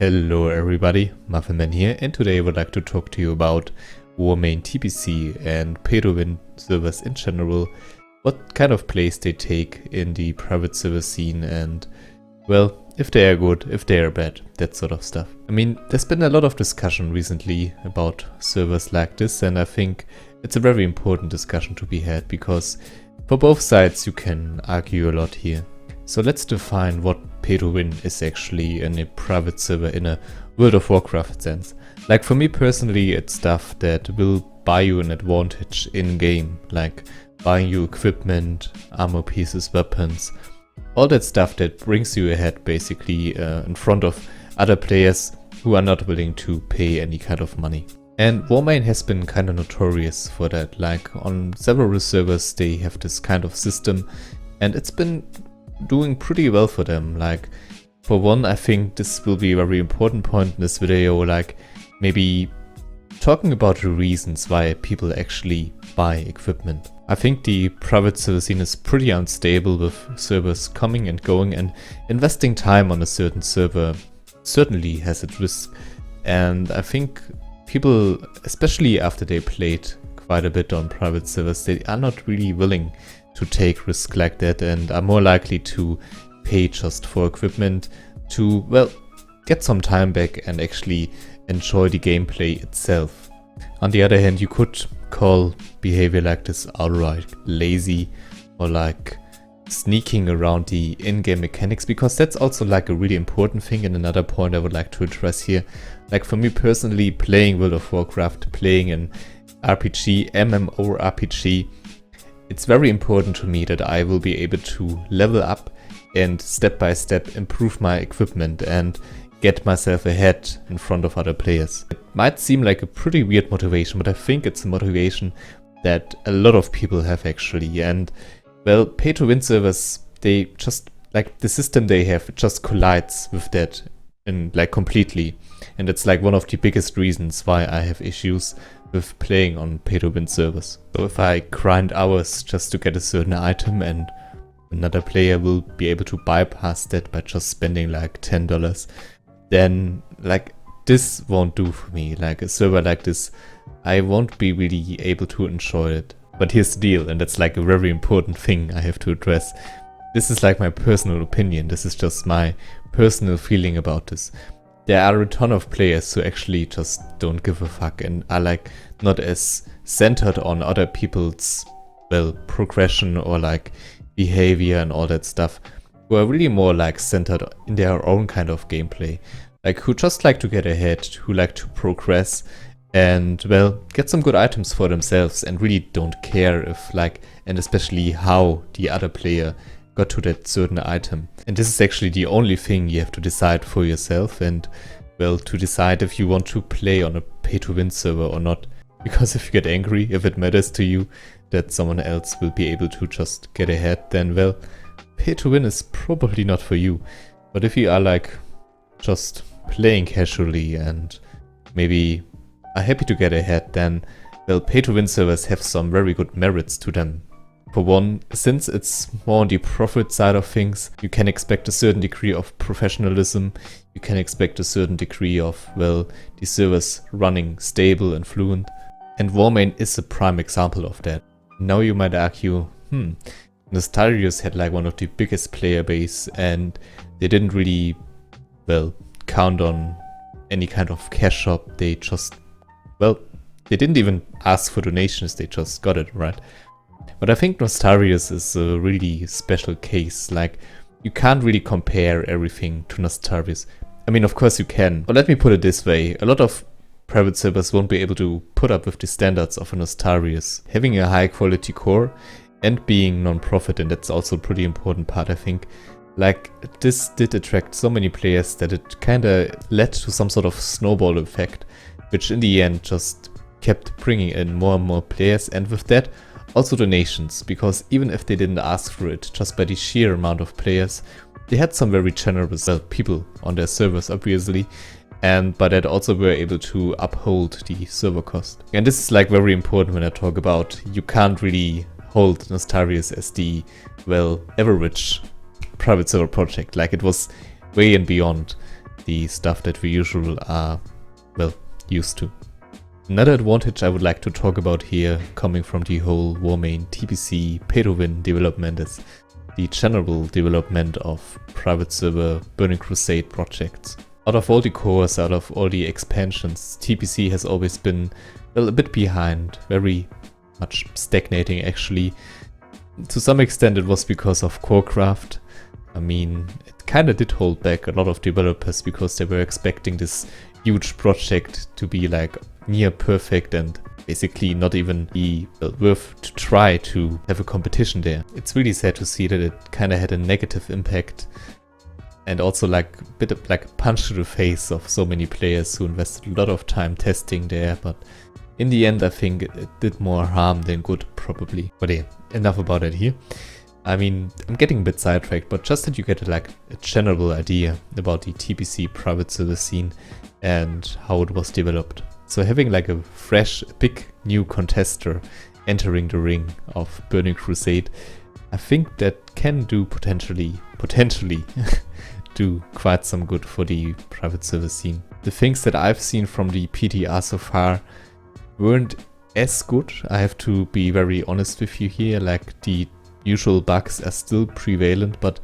Hello everybody, Muffinman here, and today I would like to talk to you about Warmanes TBC and pay-to-win servers in general, what kind of place they take in the private server scene, and, well, if they are good, if they are bad, that sort of stuff. I mean, there's been a lot of discussion recently about servers like this, and I think it's a very important discussion to be had, because for both sides you can argue a lot here. So let's define what pay-to-win is actually in a private server in a World of Warcraft sense. Like for me personally, it's stuff that will buy you an advantage in-game, like buying you equipment, armor pieces, weapons, all that stuff that brings you ahead basically in front of other players who are not willing to pay any kind of money. And Warmanes has been kind of notorious for that, like on several servers they have this kind of system, and it's been doing pretty well for them. Like for one, I think this will be a very important point in this video, like maybe talking about the reasons why people actually buy equipment. I think the private server scene is pretty unstable, with servers coming and going, and investing time on a certain server certainly has its risk. And I think people, especially after they played quite a bit on private servers, they are not really willing to take risks like that and are more likely to pay just for equipment to, well, get some time back and actually enjoy the gameplay itself. On the other hand, you could call behavior like this outright lazy or like sneaking around the in-game mechanics, because that's also like a really important thing, and another point I would like to address here. Like for me personally, playing World of Warcraft, playing an RPG, MMORPG, it's very important to me that I will be able to level up and step by step improve my equipment and get myself ahead in front of other players. It might seem like a pretty weird motivation, but I think it's a motivation that a lot of people have actually. And well, pay-to-win servers, they just, like the system they have, it just collides with that and like completely. And it's like one of the biggest reasons why I have issues with playing on pay-to-win servers. So if I grind hours just to get a certain item and another player will be able to bypass that by just spending like $10, then like this won't do for me. Like a server like this, I won't be really able to enjoy it. But here's the deal, and that's like a very important thing I have to address. This is like my personal opinion, this is just my personal feeling about this. There are a ton of players who actually just don't give a fuck and are like not as centered on other people's, well, progression or like behavior and all that stuff, who are really more like centered in their own kind of gameplay, like who just like to get ahead, who like to progress and, well, get some good items for themselves and really don't care if like, and especially how the other player got to that certain item. And this is actually the only thing you have to decide for yourself, and, well, to decide if you want to play on a pay-to-win server or not. Because if you get angry, if it matters to you that someone else will be able to just get ahead, then, well, pay-to-win is probably not for you. But if you are like just playing casually and maybe are happy to get ahead, then, well, pay-to-win servers have some very good merits to them. For one, since it's more on the profit side of things, you can expect a certain degree of professionalism, you can expect a certain degree of, well, the servers running stable and fluent. And Warmanes is a prime example of that. Now you might argue, Nostalrius had like one of the biggest player base and they didn't really, well, count on any kind of cash shop. They just, well, they didn't even ask for donations, they just got it, right? But I think Nostalrius is a really special case. Like, you can't really compare everything to Nostalrius. I mean, of course you can, but let me put it this way. A lot of private servers won't be able to put up with the standards of a Nostalrius. Having a high quality core and being non-profit, and that's also a pretty important part, I think. Like, this did attract so many players that it kinda led to some sort of snowball effect, which in the end just kept bringing in more and more players, and with that, also donations, because even if they didn't ask for it, just by the sheer amount of players, they had some very generous people on their servers, obviously, and by that also were able to uphold the server cost. And this is like very important when I talk about you can't really hold Nostalrius as the, well, average private server project. Like, it was way and beyond. the stuff that we usually are, well, used to. Another advantage I would like to talk about here, coming from the whole Warmane TBC pay-to-win development, is the general development of private server Burning Crusade projects. Out of all the cores, out of all the expansions, TBC has always been, well, a bit behind, very much stagnating actually. To some extent it was because of corecraft. I mean, it kinda did hold back a lot of developers because they were expecting this huge project to be like near perfect and basically not even be worth to try to have a competition there. It's really sad to see that it kinda had a negative impact and also like a bit of like a punch to the face of so many players who invested a lot of time testing there, but in the end I think it did more harm than good probably. But yeah, enough about it here. I mean, I'm getting a bit sidetracked, but just that you get like a general idea about the TBC private server scene and how it was developed. So having like a fresh, big new contester entering the ring of Burning Crusade, I think that can do potentially do quite some good for the private server scene. The things that I've seen from the PTR so far weren't as good. I have to be very honest with you here, like the usual bugs are still prevalent, but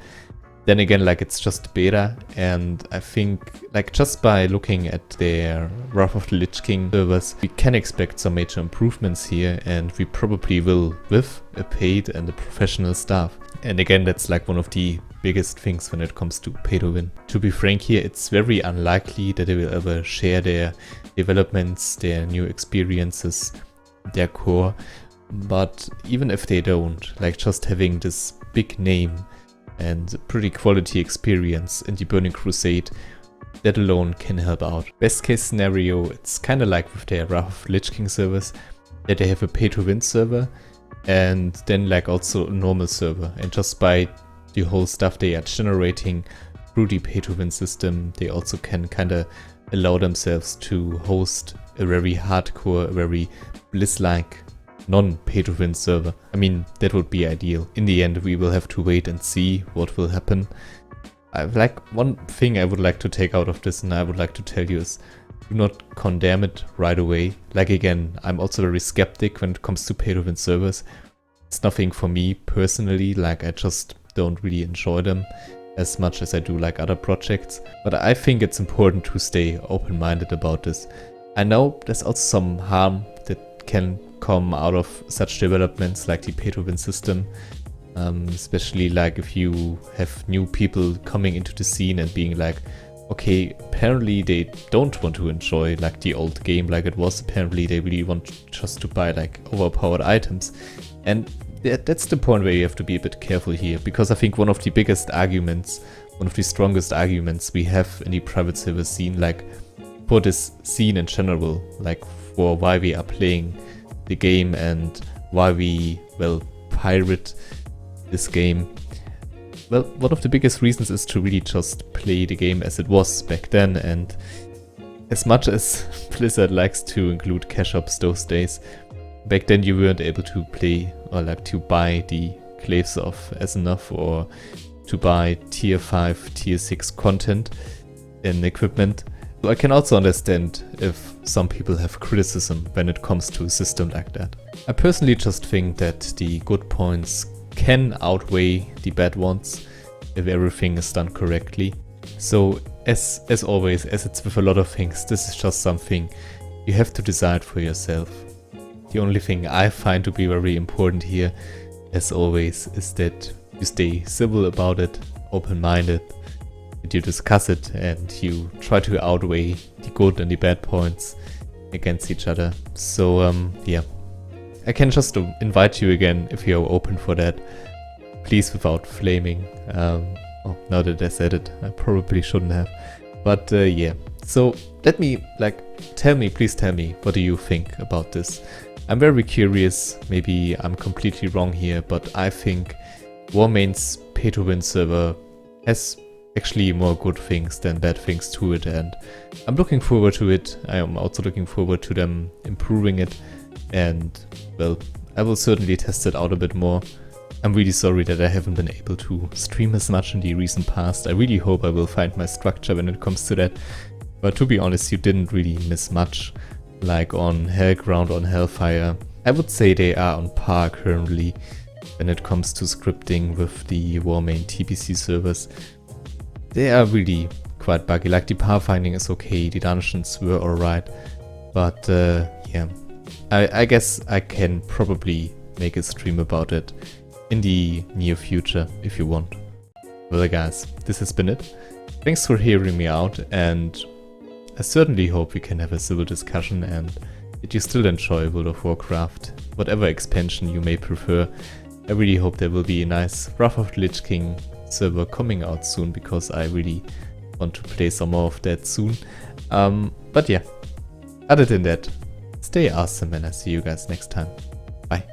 then again, like it's just beta, and I think like just by looking at their Wrath of the Lich King servers, we can expect some major improvements here, and we probably will with a paid and a professional staff. And again, that's like one of the biggest things when it comes to pay to win. To be frank here, it's very unlikely that they will ever share their developments, their new experiences, their core. But even if they don't, like just having this big name and pretty quality experience in the Burning Crusade, that alone can help out. Best case scenario, it's kind of like with their Wrath of Lich King servers, that they have a pay to win server and then like also a normal server, and just by the whole stuff they are generating through the pay to win system, they also can kind of allow themselves to host a very hardcore, a very Blizz-like non-pay-to-win server. I mean, that would be ideal. In the end, we will have to wait and see what will happen. Like, one thing I would like to take out of this, and I would like to tell you, is do not condemn it right away. Like again, I'm also very skeptic when it comes to pay-to-win servers. It's nothing for me personally, like I just don't really enjoy them as much as I do like other projects. But I think it's important to stay open-minded about this. I know there's also some harm that can come out of such developments like the pay-to-win system, especially like if you have new people coming into the scene and being like, okay, apparently they don't want to enjoy like the old game like it was, apparently they really want just to buy like overpowered items. And that's the point where you have to be a bit careful here, because I think one of the biggest arguments, one of the strongest arguments we have in the private server scene, like for this scene in general, like for why we are playing the game and why we, well, pirate this game. Well, one of the biggest reasons is to really just play the game as it was back then, and as much as Blizzard likes to include cash ups those days, back then you weren't able to play or like to buy the Claves of Asenath or to buy tier 5, tier 6 content and equipment. So I can also understand if some people have criticism when it comes to a system like that. I personally just think that the good points can outweigh the bad ones if everything is done correctly. So as always, as it's with a lot of things, this is just something you have to decide for yourself. The only thing I find to be very important here, as always, is that you stay civil about it, open-minded, you discuss it and you try to outweigh the good and the bad points against each other. So yeah, I can just invite you again, if you're open for that, please without flaming. Oh, now that I said it, I probably shouldn't have, but yeah. So let me, please tell me, what do you think about this? I'm very curious, maybe I'm completely wrong here, but I think Warmane's pay-to-win server has actually more good things than bad things to it, and I'm looking forward to it. I am also looking forward to them improving it, and well, I will certainly test it out a bit more. I'm really sorry that I haven't been able to stream as much in the recent past. I really hope I will find my structure when it comes to that. But to be honest, you didn't really miss much. Like on Hellground, on Hellfire, I would say they are on par currently when it comes to scripting with the Warmane TBC servers. They are really quite buggy. Like the pathfinding is okay, the dungeons were alright. But yeah, I guess I can probably make a stream about it in the near future if you want. Well guys, this has been it. Thanks for hearing me out, and I certainly hope we can have a civil discussion and that you still enjoy World of Warcraft, whatever expansion you may prefer. I really hope there will be a nice Wrath of the Lich King server coming out soon, because I really want to play some more of that soon. But yeah, other than that, stay awesome and I see you guys next time. Bye.